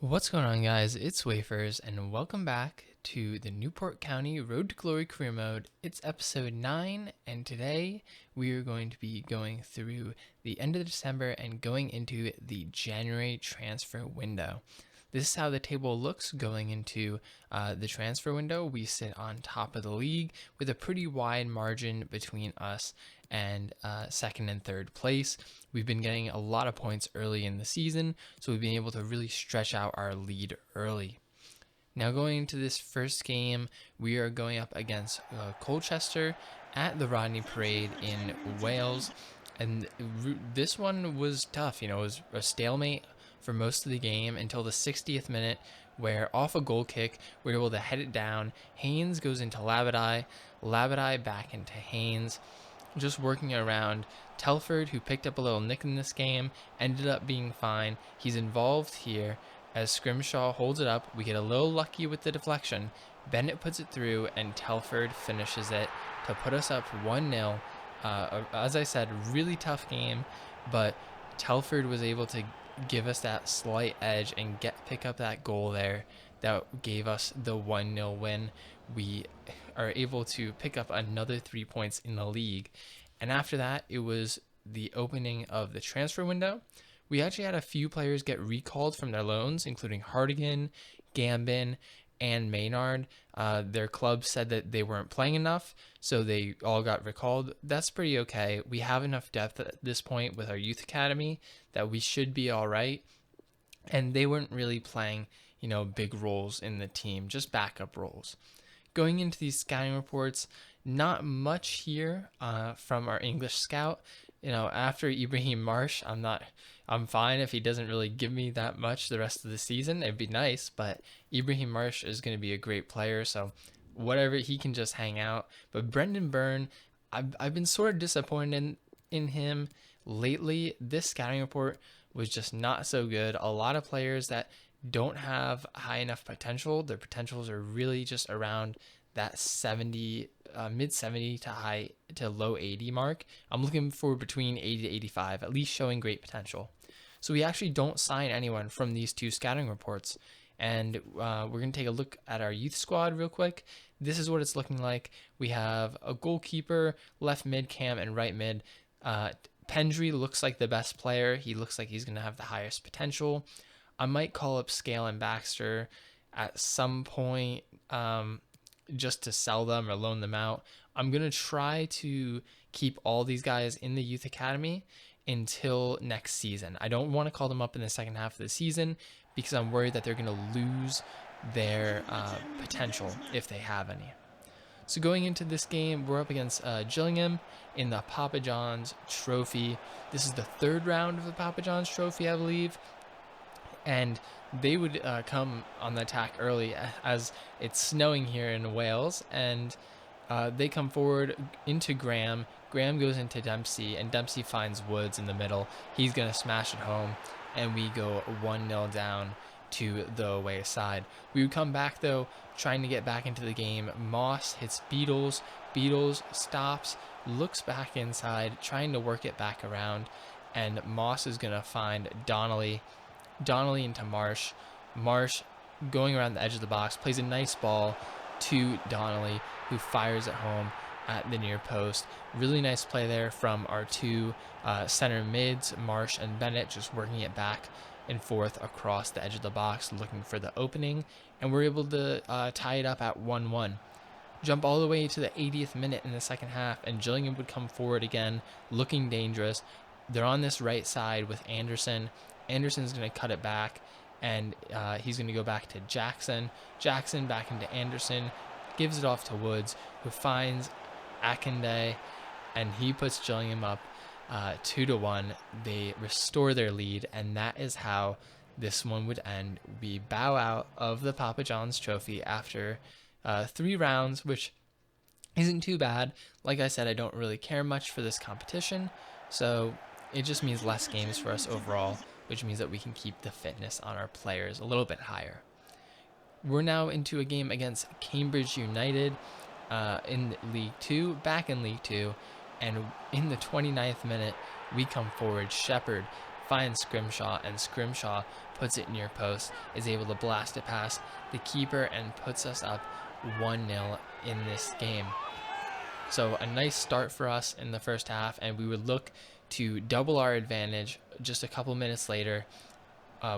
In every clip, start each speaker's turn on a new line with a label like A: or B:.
A: What's going on, guys? It's Wafers, and welcome back to the Newport County Road to Glory Career Mode. It's episode 9, and today we are going to be going through the end of December and going into the January transfer window. This is how the table looks going into the transfer window. We sit on top of the league with a pretty wide margin between us and second and third place. We've been getting a lot of points early in the season, so we've been able to really stretch out our lead early. Now going into this first game, we are going up against Colchester at the Rodney Parade in Wales. And this one was tough. It was a stalemate for most of the game until the 60th minute, where off a goal kick, we were able to head it down. Haynes goes into Labadie back into Haynes. Just working around Telford, who picked up a little nick in this game, ended up being fine. He's involved here as Scrimshaw holds it up. We get a little lucky with the deflection. Bennett puts it through, and Telford finishes it to put us up 1-0. As I said, really tough game, but Telford was able to give us that slight edge and pick up that goal there that gave us the 1-0 win. We are able to pick up another 3 points in the league. And after that, it was the opening of the transfer window. We actually had a few players get recalled from their loans, including Hardigan, Gambin, and Maynard. Their club said that they weren't playing enough, so they all got recalled. That's pretty okay. We have enough depth at this point with our youth academy that we should be all right. And they weren't really playing, big roles in the team, just backup roles. Going into these scouting reports, not much here from our English scout. After Ibrahim Marsh, I'm fine if he doesn't really give me that much the rest of the season. It'd be nice, but Ibrahim Marsh is going to be a great player, so whatever, he can just hang out. But Brendan Byrne, I've been sort of disappointed in him lately. This scouting report was just not so good. A lot of players that don't have high enough potential. Their potentials are really just around that 70, mid 70 to low 80 mark. I'm looking for between 80 to 85, at least showing great potential. So we actually don't sign anyone from these two scouting reports. And we're going to take a look at our youth squad real quick. This is what it's looking like. We have a goalkeeper, left mid, cam, and right mid. Pendry looks like the best player. He looks like he's going to have the highest potential. I might call up Scale and Baxter at some point just to sell them or loan them out. I'm going to try to keep all these guys in the youth academy until next season. I don't want to call them up in the second half of the season because I'm worried that they're going to lose their potential if they have any. So going into this game, we're up against Gillingham in the Papa John's Trophy. This is the third round of the Papa John's Trophy, I believe. And they would come on the attack early as it's snowing here in Wales. And they come forward into Graham. Graham goes into Dempsey, and Dempsey finds Woods in the middle. He's going to smash it home, and we go 1-0 down to the away side. We would come back, though, trying to get back into the game. Moss hits Beatles. Beatles stops, looks back inside, trying to work it back around. And Moss is going to find Donnelly into Marsh. Marsh, going around the edge of the box, plays a nice ball to Donnelly, who fires it home at the near post. Really nice play there from our two center mids, Marsh and Bennett, just working it back and forth across the edge of the box, looking for the opening, and we're able to tie it up at 1-1. Jump all the way to the 80th minute in the second half, and Gillingham would come forward again, looking dangerous. They're on this right side with Anderson. Anderson's going to cut it back, and he's going to go back to Jackson. Jackson back into Anderson, gives it off to Woods, who finds Akande, and he puts Gillingham up 2-1. They restore their lead, and that is how this one would end. We bow out of the Papa John's Trophy after 3 rounds, which isn't too bad. Like I said, I don't really care much for this competition, so it just means less games for us overall, which means that we can keep the fitness on our players a little bit higher. We're now into a game against Cambridge United in League 2, back in League 2, and in the 29th minute, we come forward. Shepherd finds Scrimshaw, and Scrimshaw puts it near post, is able to blast it past the keeper, and puts us up 1-0 in this game. So a nice start for us in the first half, and we would look to double our advantage just a couple minutes later.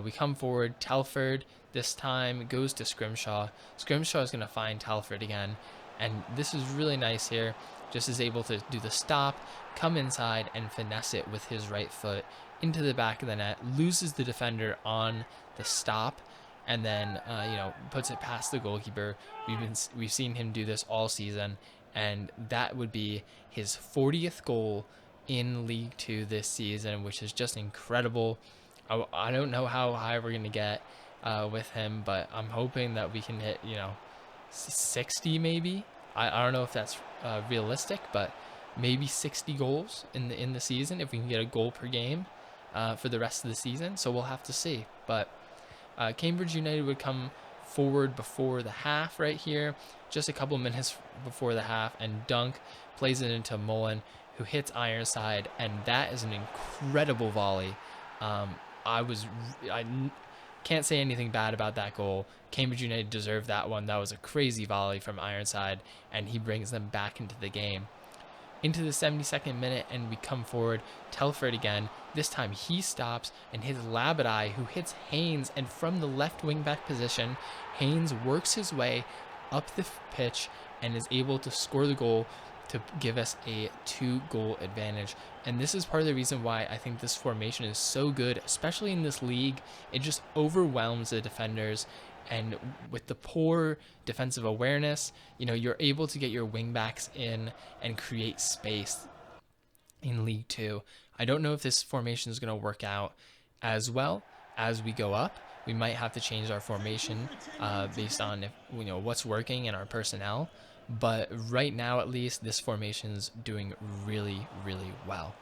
A: We come forward. Telford this time goes to Scrimshaw. Scrimshaw is going to find Telford again, and this is really nice here. Just is able to do the stop, come inside, and finesse it with his right foot into the back of the net. Loses the defender on the stop, and then puts it past the goalkeeper. We've seen him do this all season, and that would be his 40th goal in League 2 this season, which is just incredible. I don't know how high we're going to get with him, but I'm hoping that we can hit 60 maybe. I don't know if that's realistic, but maybe 60 goals in the season if we can get a goal per game for the rest of the season. So we'll have to see. But Cambridge United would come forward before the half right here, just a couple minutes before the half, and Dunk plays it into Mullen, who hits Ironside, and that is an incredible volley. I can't say anything bad about that goal. Cambridge United deserved that one. That was a crazy volley from Ironside, and he brings them back into the game. Into the 72nd minute, and we come forward. Telford again. This time he stops and hits Labadie, who hits Haynes, and from the left wing back position, Haynes works his way up the pitch and is able to score the goal to give us a 2-goal advantage. And this is part of the reason why I think this formation is so good, especially in this league. It just overwhelms the defenders, and with the poor defensive awareness, you're able to get your wingbacks in and create space in League 2. I don't know if this formation is going to work out as well as we go up. We might have to change our formation based on what's working in our personnel. But right now, at least, this formation's doing really, really well.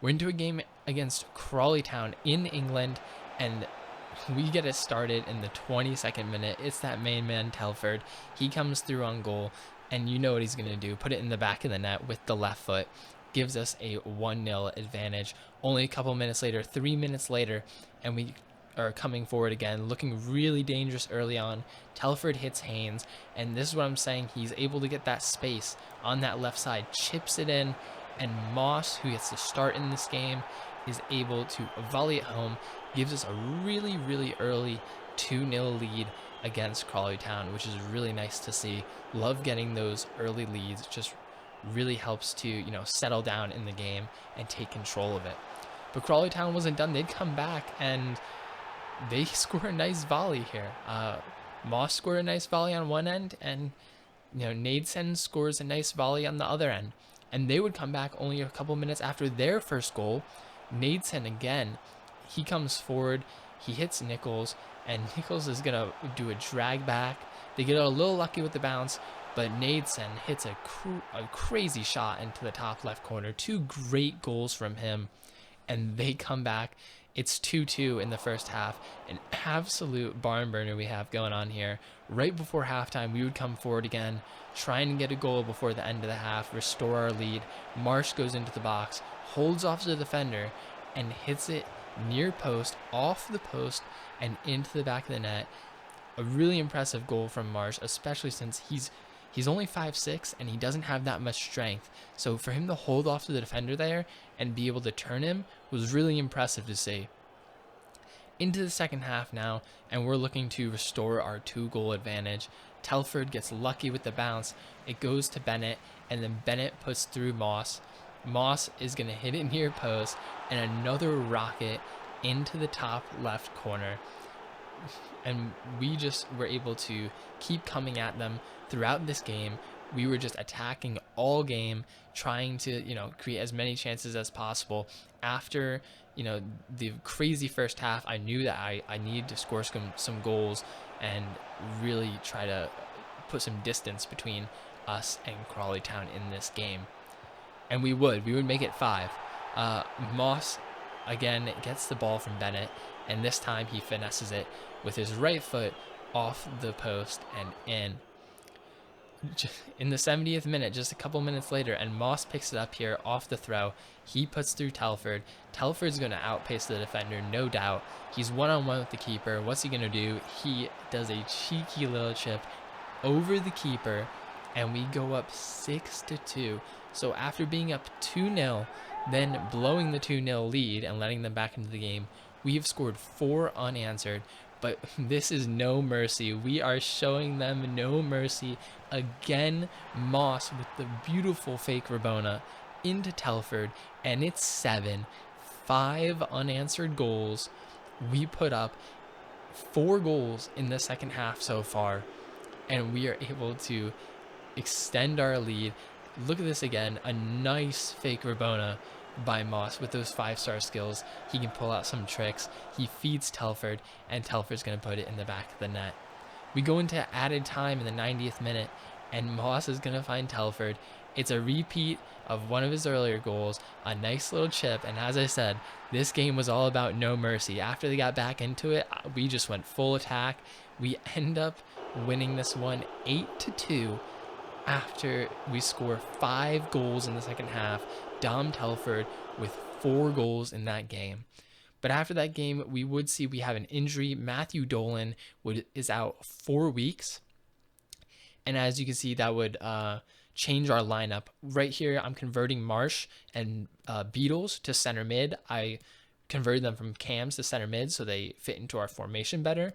A: We're into a game against Crawley Town in England, and we get it started in the 22nd minute. It's that main man, Telford. He comes through on goal, and you know what he's going to do. Put it in the back of the net with the left foot. Gives us a 1-0 advantage. Only a couple minutes later, 3 minutes later, and we are coming forward again, looking really dangerous early on. Telford hits Haynes, and this is what I'm saying. He's able to get that space on that left side, chips it in, and Moss, who gets to start in this game, is able to volley it home, gives us a really, really early 2-0 lead against Crawley Town, which is really nice to see. Love getting those early leads. Just really helps to, settle down in the game and take control of it. But Crawley Town wasn't done. They'd come back, and they score a nice volley here. Moss scored a nice volley on one end, and Nadeson scores a nice volley on the other end. And they would come back only a couple minutes after their first goal. Nadeson again, he comes forward, he hits Nichols, and Nichols is gonna do a drag back. They get a little lucky with the bounce, but Nadeson hits a crazy shot into the top left corner. 2 great goals from him, and they come back. It's 2-2 in the first half. An absolute barn burner we have going on here. Right before halftime, we would come forward again, trying to get a goal before the end of the half, restore our lead. Marsh goes into the box, holds off the defender, and hits it near post, off the post, and into the back of the net. A really impressive goal from Marsh, especially since he's only 5'6", and he doesn't have that much strength. So for him to hold off to the defender there and be able to turn him was really impressive to see. Into the second half now, and we're looking to restore our 2-goal advantage. Telford gets lucky with the bounce. It goes to Bennett, and then Bennett puts through Moss. Moss is going to hit it near post, and another rocket into the top left corner. And we just were able to keep coming at them throughout this game. We were just attacking all game, trying to, create as many chances as possible. After, the crazy first half, I knew that I needed to score some goals and really try to put some distance between us and Crawley Town in this game. And we would make it 5. Moss, again, gets the ball from Bennett, and this time he finesses it with his right foot off the post and in. in the 70th minute, just a couple minutes later, and Moss picks it up here off the throw. He puts through Telford. Telford's going to outpace the defender, no doubt. He's one-on-one with the keeper. What's he going to do? He does a cheeky little chip over the keeper, and we go up 6-2. So after being up 2-0, then blowing the 2-0 lead and letting them back into the game, we have scored 4 unanswered. But this is no mercy. We are showing them no mercy. Again, Moss with the beautiful fake Rabona into Telford, and it's 7. 5 unanswered goals. We put up 4 goals in the second half so far, and we are able to extend our lead. Look at this again. A nice fake Rabona by Moss with those 5-star skills. He can pull out some tricks. He feeds Telford, and Telford's going to put it in the back of the net. We go into added time in the 90th minute, and Moss is going to find Telford. It's a repeat of one of his earlier goals, a nice little chip, and as I said, this game was all about no mercy. After they got back into it, we just went full attack. We end up winning this one 8-2 after we score 5 goals in the second half. Dom Telford with 4 goals in that game. But after that game, we would see we have an injury. Matthew Dolan is out 4 weeks. And as you can see, that would change our lineup. Right here, I'm converting Marsh and Beatles to center mid. I converted them from cams to center mid so they fit into our formation better.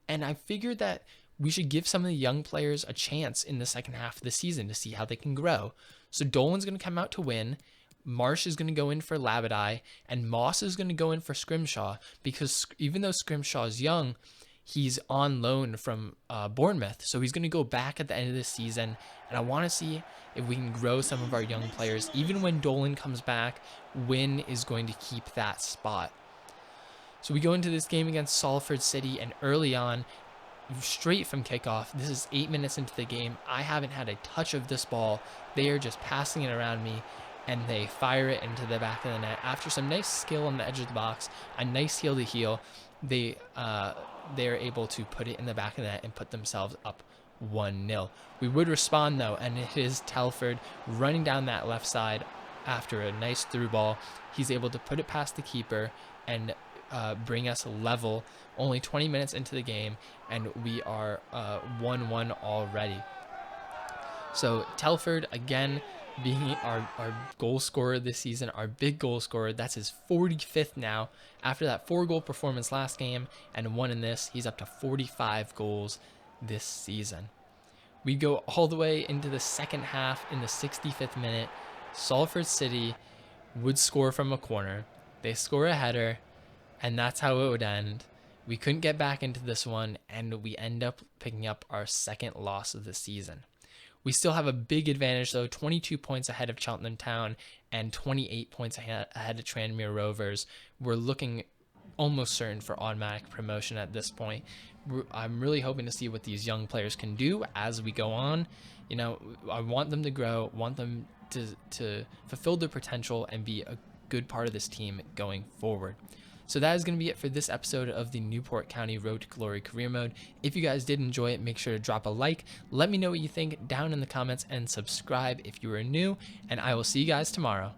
A: And I figured that we should give some of the young players a chance in the second half of the season to see how they can grow. So Dolan's going to come out to win. Marsh is going to go in for Labadie, and Moss is going to go in for Scrimshaw, because even though Scrimshaw is young, he's on loan from Bournemouth, so he's going to go back at the end of the season, and I want to see if we can grow some of our young players. Even when Dolan comes back, Wynn is going to keep that spot. So we go into this game against Salford City, and early on, straight from kickoff, this is 8 minutes into the game, I haven't had a touch of this ball. They are just passing it around me, and they fire it into the back of the net. After some nice skill on the edge of the box, a nice heel to heel, they're able to put it in the back of the net and put themselves up 1-0. We would respond though, and it is Telford running down that left side after a nice through ball. He's able to put it past the keeper and bring us level. Only 20 minutes into the game, and we are 1-1 already. So Telford, again, being our goal scorer this season, our big goal scorer. That's his 45th now. After that 4-goal performance last game and 1 in this, he's up to 45 goals this season. We go all the way into the second half in the 65th minute. Salford City would score from a corner. They score a header, and that's how it would end. We couldn't get back into this one, and we end up picking up our 2nd loss of the season. We still have a big advantage, though, 22 points ahead of Cheltenham Town and 28 points ahead of Tranmere Rovers. We're looking almost certain for automatic promotion at this point. I'm really hoping to see what these young players can do as we go on. You know, I want them to grow, want them to fulfill their potential and be a good part of this team going forward. So that is going to be it for this episode of the Newport County Road to Glory Career Mode. If you guys did enjoy it, make sure to drop a like. Let me know what you think down in the comments and subscribe if you are new, and I will see you guys tomorrow.